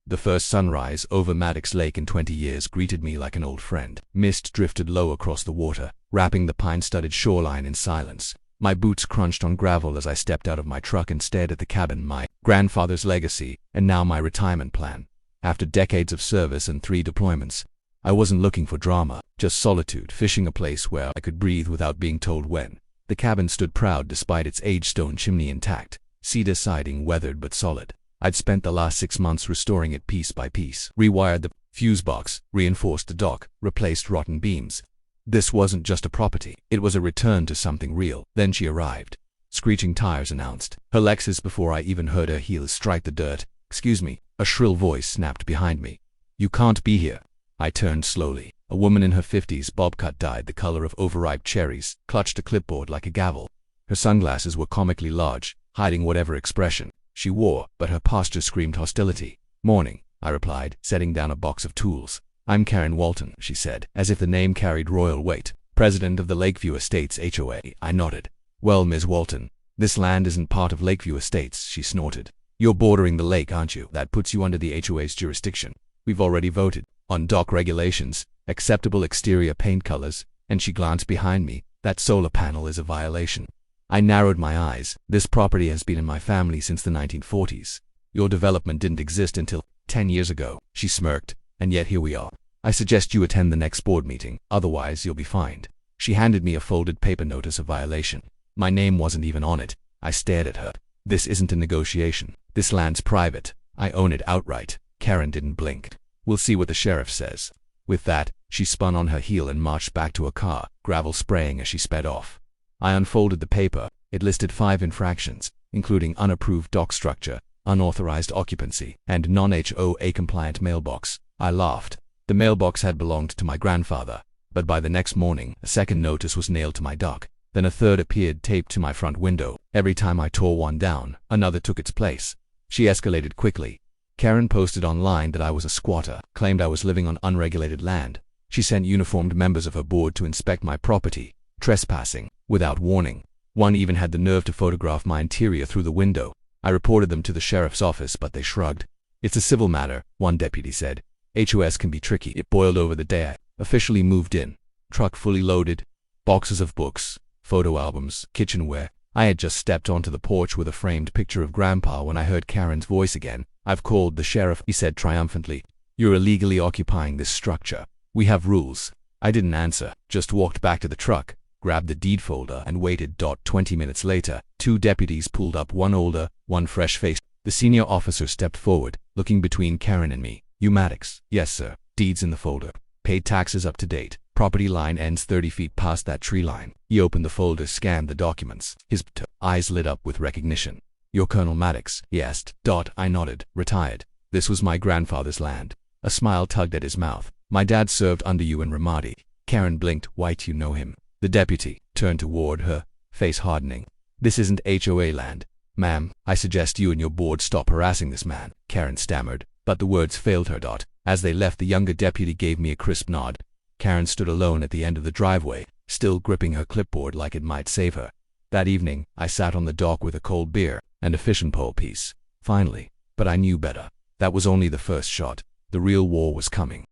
The first sunrise over Maddox Lake in 20 years greeted me like an old friend. Mist drifted low across the water, wrapping the pine-studded shoreline in silence. My boots crunched on gravel as I stepped out of my truck and stared at the cabin, my grandfather's legacy, and now my retirement plan. After decades of service and 3 deployments, I wasn't looking for drama, just solitude, fishing a place where I could breathe without being told when. The cabin stood proud despite its aged stone chimney intact, cedar siding weathered but solid. I'd spent the last 6 months restoring it piece by piece, rewired the fuse box, reinforced the dock, replaced rotten beams. This wasn't just a property, it was a return to something real. Then she arrived. Screeching tires announced her Lexus before I even heard her heels strike the dirt. "Excuse me," a shrill voice snapped behind me. "You can't be here." I turned slowly. A woman in her 50s, bob cut dyed the color of overripe cherries, clutched a clipboard like a gavel. Her sunglasses were comically large, hiding whatever expression she wore, but her posture screamed hostility. "Morning," I replied, setting down a box of tools. "I'm Karen Walton," she said, as if the name carried royal weight. "President of the Lakeview Estates HOA." I nodded. "Well, Ms. Walton, this land isn't part of Lakeview Estates," she snorted. "You're bordering the lake, aren't you? That puts you under the HOA's jurisdiction. We've already voted on dock regulations, acceptable exterior paint colors," and she glanced behind me. "That solar panel is a violation." I narrowed my eyes. "This property has been in my family since the 1940s. Your development didn't exist until 10 years ago." She smirked. "And yet here we are. I suggest you attend the next board meeting, otherwise you'll be fined." She handed me a folded paper notice of violation. My name wasn't even on it. I stared at her. "This isn't a negotiation. This land's private. I own it outright." Karen didn't blink. "We'll see what the sheriff says." With that, she spun on her heel and marched back to a car, gravel spraying as she sped off. I unfolded the paper. It listed 5 infractions, including unapproved dock structure, unauthorized occupancy, and non-HOA compliant mailbox. I laughed. The mailbox had belonged to my grandfather, but by the next morning, a second notice was nailed to my dock. Then a third appeared taped to my front window. Every time I tore one down, another took its place. She escalated quickly. Karen posted online that I was a squatter, claimed I was living on unregulated land. She sent uniformed members of her board to inspect my property, trespassing, without warning. One even had the nerve to photograph my interior through the window. I reported them to the sheriff's office, but they shrugged. "It's a civil matter," one deputy said. "HOS can be tricky." It boiled over the day I officially moved in. Truck fully loaded, boxes of books, photo albums, kitchenware. I had just stepped onto the porch with a framed picture of Grandpa when I heard Karen's voice again. "I've called the sheriff," he said triumphantly. "You're illegally occupying this structure. We have rules." I didn't answer, just walked back to the truck, grabbed the deed folder, and waited. 20 minutes later, 2 deputies pulled up, one older, one fresh-faced. The senior officer stepped forward, looking between Karen and me. "You Maddox?" "Yes, sir." "Deeds in the folder. Paid taxes up to date. Property line ends 30 feet past that tree line." He opened the folder, scanned the documents. His eyes lit up with recognition. "You're Colonel Maddox?" he asked. I nodded. "Retired. This was my grandfather's land." A smile tugged at his mouth. "My dad served under you in Ramadi." Karen blinked. "White, you know him." The deputy turned toward her, face hardening. "This isn't HOA land. Ma'am, I suggest you and your board stop harassing this man," Karen stammered, but the words failed her. As they left, the younger deputy gave me a crisp nod. Karen stood alone at the end of the driveway, still gripping her clipboard like it might save her. That evening, I sat on the dock with a cold beer and a fishing pole piece. Finally. But I knew better. That was only the first shot. The real war was coming.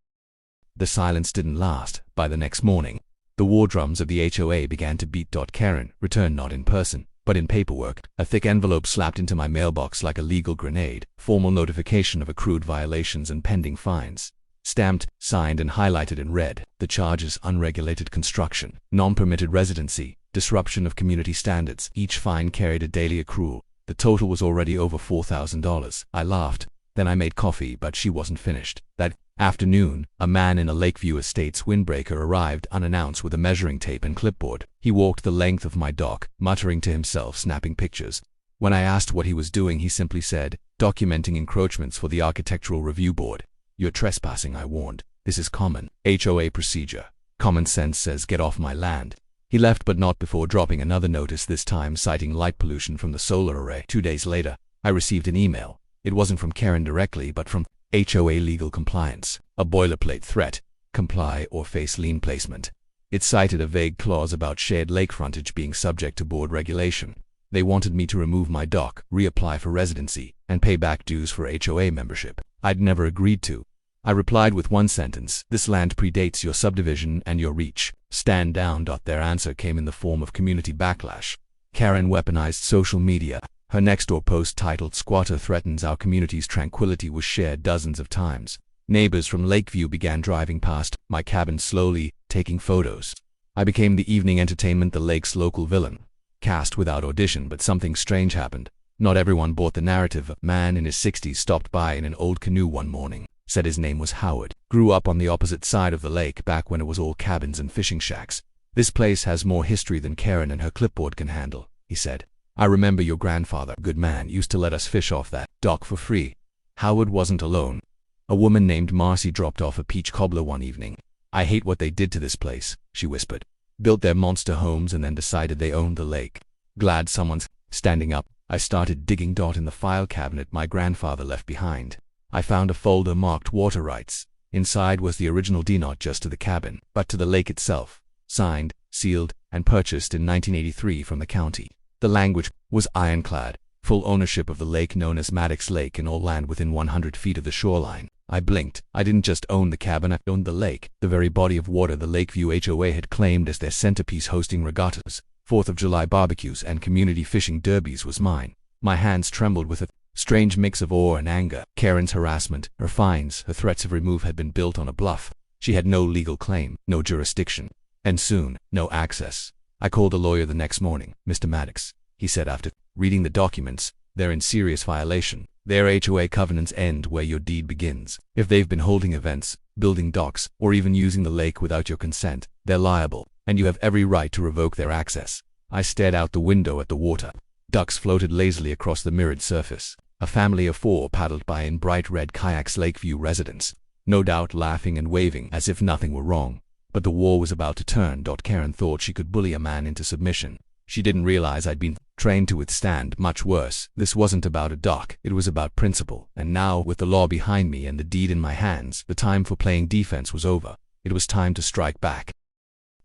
The silence didn't last. By the next morning, the war drums of the HOA began to beat. Karen returned, not in person, but in paperwork. A thick envelope slapped into my mailbox like a legal grenade. Formal notification of accrued violations and pending fines. Stamped, signed, and highlighted in red. The charges: unregulated construction, non-permitted residency, disruption of community standards. Each fine carried a daily accrual. The total was already over $4,000. I laughed. Then I made coffee, but she wasn't finished. That afternoon, a man in a Lakeview Estates windbreaker arrived unannounced with a measuring tape and clipboard. He walked the length of my dock, muttering to himself, snapping pictures. When I asked what he was doing, he simply said, "Documenting encroachments for the Architectural Review Board." "You're trespassing," I warned. "This is common HOA procedure. Common sense says get off my land." He left, but not before dropping another notice, this time citing light pollution from the solar array. 2 days later, I received an email. It wasn't from Karen directly, but from HOA Legal Compliance. A boilerplate threat: comply or face lien placement. It cited a vague clause about shared lake frontage being subject to board regulation. They wanted me to remove my dock, reapply for residency, and pay back dues for HOA membership. I'd never agreed to. I replied with one sentence, "This land predates your subdivision and your reach. Stand down." Their answer came in the form of community backlash. Karen weaponized social media. Her next-door post titled "Squatter Threatens Our Community's Tranquility" was shared dozens of times. Neighbors from Lakeview began driving past my cabin slowly, taking photos. I became the evening entertainment, the lake's local villain. Cast without audition, but something strange happened. Not everyone bought the narrative. A man in his 60s stopped by in an old canoe one morning, said his name was Howard, grew up on the opposite side of the lake back when it was all cabins and fishing shacks. "This place has more history than Karen and her clipboard can handle," he said. "I remember your grandfather, good man, used to let us fish off that dock for free." Howard wasn't alone. A woman named Marcy dropped off a peach cobbler one evening. "I hate what they did to this place," she whispered. "Built their monster homes and then decided they owned the lake. Glad someone's standing up." I started digging. In the file cabinet my grandfather left behind, I found a folder marked "Water Rights." Inside was the original deed, not just to the cabin, but to the lake itself, signed, sealed, and purchased in 1983 from the county. The language was ironclad: full ownership of the lake known as Maddox Lake and all land within 100 feet of the shoreline. I blinked. I didn't just own the cabin, I owned the lake, the very body of water the Lakeview HOA had claimed as their centerpiece. Hosting regattas, 4th of July barbecues, and community fishing derbies was mine. My hands trembled with a strange mix of awe and anger. Karen's harassment, her fines, her threats of removal had been built on a bluff. She had no legal claim, no jurisdiction, and soon, no access. I called a lawyer the next morning. "Mr. Maddox," he said after reading the documents, "they're in serious violation. Their HOA covenants end where your deed begins. If they've been holding events, building docks, or even using the lake without your consent, they're liable, and you have every right to revoke their access." I stared out the window at the water. Ducks floated lazily across the mirrored surface. A family of 4 paddled by in bright red kayaks. Lakeview residents, no doubt laughing and waving as if nothing were wrong. But the war was about to turn. Karen thought she could bully a man into submission. She didn't realize I'd been trained to withstand much worse. This wasn't about a dock, it was about principle. And now, with the law behind me and the deed in my hands, the time for playing defense was over. It was time to strike back.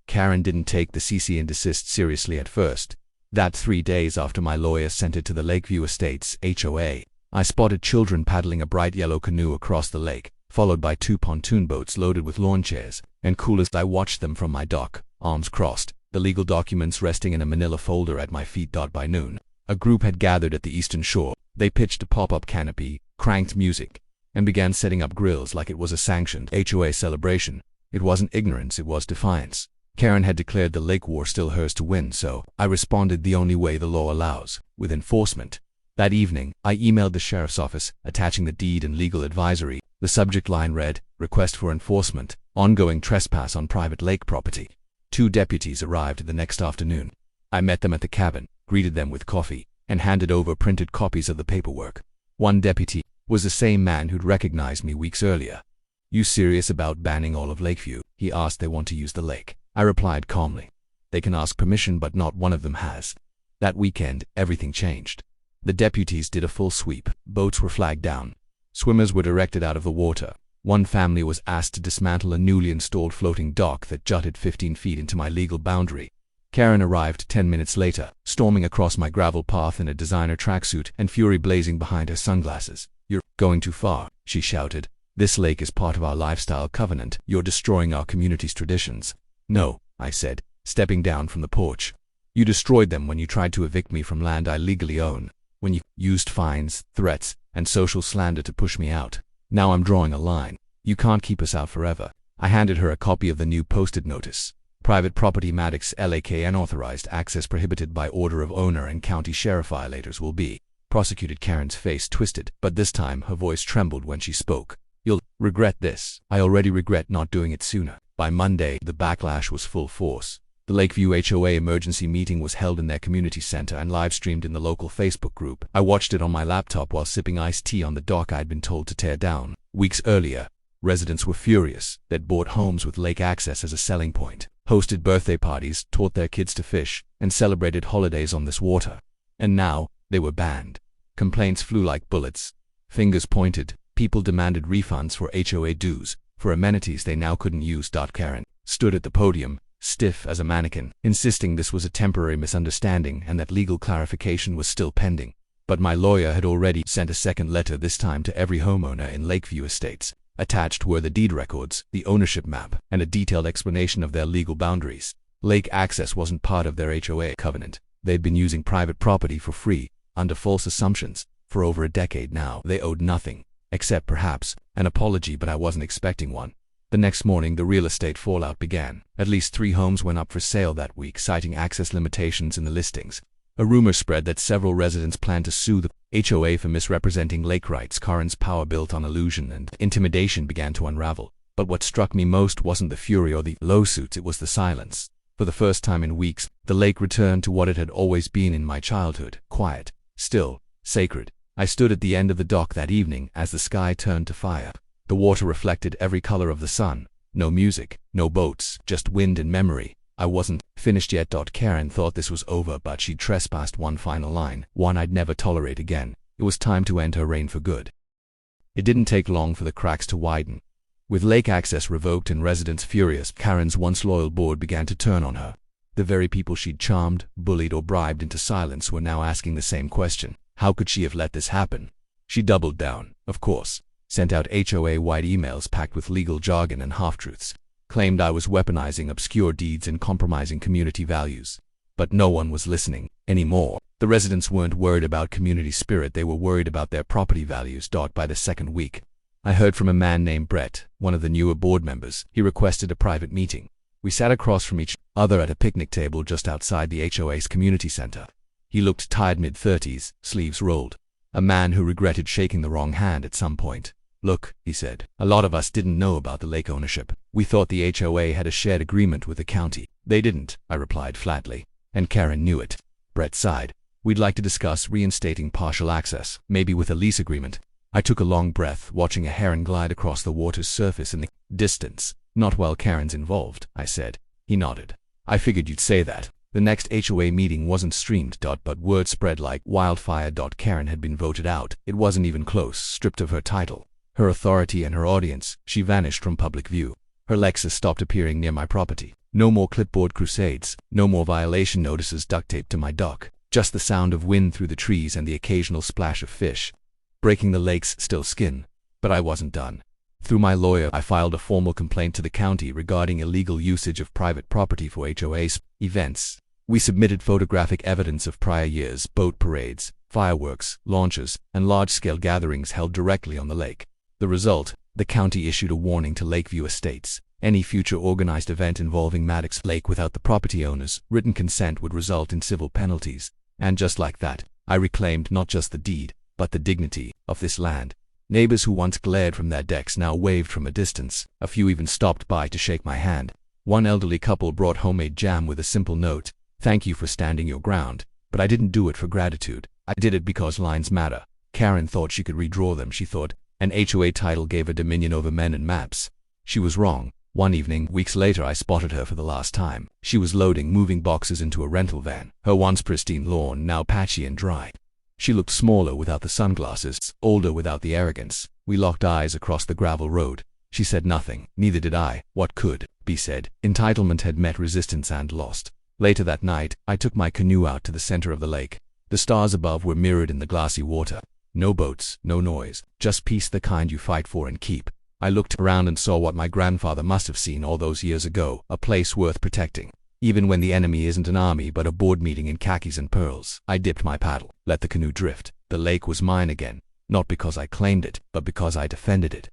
Karen didn't take the cease and desist seriously at first. That 3 days after my lawyer sent it to the Lakeview Estates HOA, I spotted children paddling a bright yellow canoe across the lake, followed by 2 pontoon boats loaded with lawn chairs and coolers. I watched them from my dock, arms crossed, the legal documents resting in a manila folder at my feet. By noon, a group had gathered at the eastern shore. They pitched a pop-up canopy, cranked music, and began setting up grills like it was a sanctioned HOA celebration. It wasn't ignorance, it was defiance. Karen had declared the lake war still hers to win, so I responded the only way the law allows, with enforcement. That evening, I emailed the sheriff's office, attaching the deed and legal advisory. The subject line read, "Request for enforcement, ongoing trespass on private lake property." 2 deputies arrived the next afternoon. I met them at the cabin, greeted them with coffee, and handed over printed copies of the paperwork. One deputy was the same man who'd recognized me weeks earlier. "You serious about banning all of Lakeview?" he asked. "They want to use the lake." I replied calmly. "They can ask permission, but not one of them has." That weekend, everything changed. The deputies did a full sweep. Boats were flagged down. Swimmers were directed out of the water. One family was asked to dismantle a newly installed floating dock that jutted 15 feet into my legal boundary. Karen arrived 10 minutes later, storming across my gravel path in a designer tracksuit and fury blazing behind her sunglasses. "You're going too far," she shouted. "This lake is part of our lifestyle covenant. You're destroying our community's traditions." "No," I said, stepping down from the porch. "You destroyed them when you tried to evict me from land I legally own. When you used fines, threats, and social slander to push me out. Now I'm drawing a line. You can't keep us out forever." I handed her a copy of the new posted notice. "Private property, Maddox Lake, unauthorized access prohibited by order of owner, and county sheriff violators will be prosecuted." Karen's face twisted, but this time her voice trembled when she spoke. "You'll regret this." I already regret not doing it sooner. By Monday, the backlash was full force. The Lakeview HOA emergency meeting was held in their community center and live-streamed in the local Facebook group. I watched it on my laptop while sipping iced tea on the dock I'd been told to tear down. Weeks earlier, residents were furious. They'd bought homes with lake access as a selling point, hosted birthday parties, taught their kids to fish, and celebrated holidays on this water. And now, they were banned. Complaints flew like bullets. Fingers pointed. People demanded refunds for HOA dues, for amenities they now couldn't use. Karen stood at the podium, stiff as a mannequin, insisting this was a temporary misunderstanding and that legal clarification was still pending. But my lawyer had already sent a second letter, this time to every homeowner in Lakeview Estates. Attached were the deed records, the ownership map, and a detailed explanation of their legal boundaries. Lake access wasn't part of their HOA covenant. They'd been using private property for free, under false assumptions, for over a decade now. They owed nothing, except perhaps an apology, but I wasn't expecting one. The next morning, the real estate fallout began. At least 3 homes went up for sale that week, citing access limitations in the listings. A rumor spread that several residents planned to sue the HOA for misrepresenting lake rights. Karen's power built on illusion, and intimidation began to unravel. But what struck me most wasn't the fury or the lawsuits, it was the silence. For the first time in weeks, the lake returned to what it had always been in my childhood: quiet, still, sacred. I stood at the end of the dock that evening as the sky turned to fire. The water reflected every color of the sun. No music, no boats, just wind and memory. I wasn't finished yet. Karen thought this was over, but she'd trespassed one final line, one I'd never tolerate again. It was time to end her reign for good. It didn't take long for the cracks to widen. With lake access revoked and residents furious, Karen's once loyal board began to turn on her. The very people she'd charmed, bullied, or bribed into silence were now asking the same question: how could she have let this happen? She doubled down, of course, sent out HOA-wide emails packed with legal jargon and half-truths, claimed I was weaponizing obscure deeds and compromising community values. But no one was listening anymore. The residents weren't worried about community spirit, they were worried about their property values. By the second week, I heard from a man named Brett, one of the newer board members. He requested a private meeting. We sat across from each other at a picnic table just outside the HOA's community center. He looked tired, mid-30s, sleeves rolled. A man who regretted shaking the wrong hand at some point. Look, he said, a lot of us didn't know about the lake ownership. We thought the HOA had a shared agreement with the county. They didn't, I replied flatly. And Karen knew it. Brett sighed. We'd like to discuss reinstating partial access, maybe with a lease agreement. I took a long breath, watching a heron glide across the water's surface in the distance. Not while Karen's involved, I said. He nodded. I figured you'd say that. The next HOA meeting wasn't streamed, but word spread like wildfire. Karen had been voted out. It wasn't even close. Stripped of her title, her authority, and her audience, she vanished from public view. Her Lexus stopped appearing near my property. No more clipboard crusades, no more violation notices duct taped to my dock. Just the sound of wind through the trees and the occasional splash of fish breaking the lake's still skin. But I wasn't done. Through my lawyer, I filed a formal complaint to the county regarding illegal usage of private property for HOA's events. We submitted photographic evidence of prior years' boat parades, fireworks, launches, and large-scale gatherings held directly on the lake. The result: the county issued a warning to Lakeview Estates. Any future organized event involving Maddox Lake without the property owner's written consent would result in civil penalties. And just like that, I reclaimed not just the deed, but the dignity of this land. Neighbors who once glared from their decks now waved from a distance. A few even stopped by to shake my hand. One elderly couple brought homemade jam with a simple note: "Thank you for standing your ground." But I didn't do it for gratitude. I did it because lines matter. Karen thought she could redraw them. She thought an HOA title gave her dominion over men and maps. She was wrong. One evening, weeks later, I spotted her for the last time. She was loading moving boxes into a rental van, her once pristine lawn now patchy and dry. She looked smaller without the sunglasses, older without the arrogance. We locked eyes across the gravel road. She said nothing, neither did I. What could be said? Entitlement had met resistance and lost. Later that night, I took my canoe out to the center of the lake. The stars above were mirrored in the glassy water. No boats, no noise, just peace, the kind you fight for and keep. I looked around and saw what my grandfather must have seen all those years ago: a place worth protecting. Even when the enemy isn't an army but a board meeting in khakis and pearls. I dipped my paddle, let the canoe drift. The lake was mine again, not because I claimed it, but because I defended it.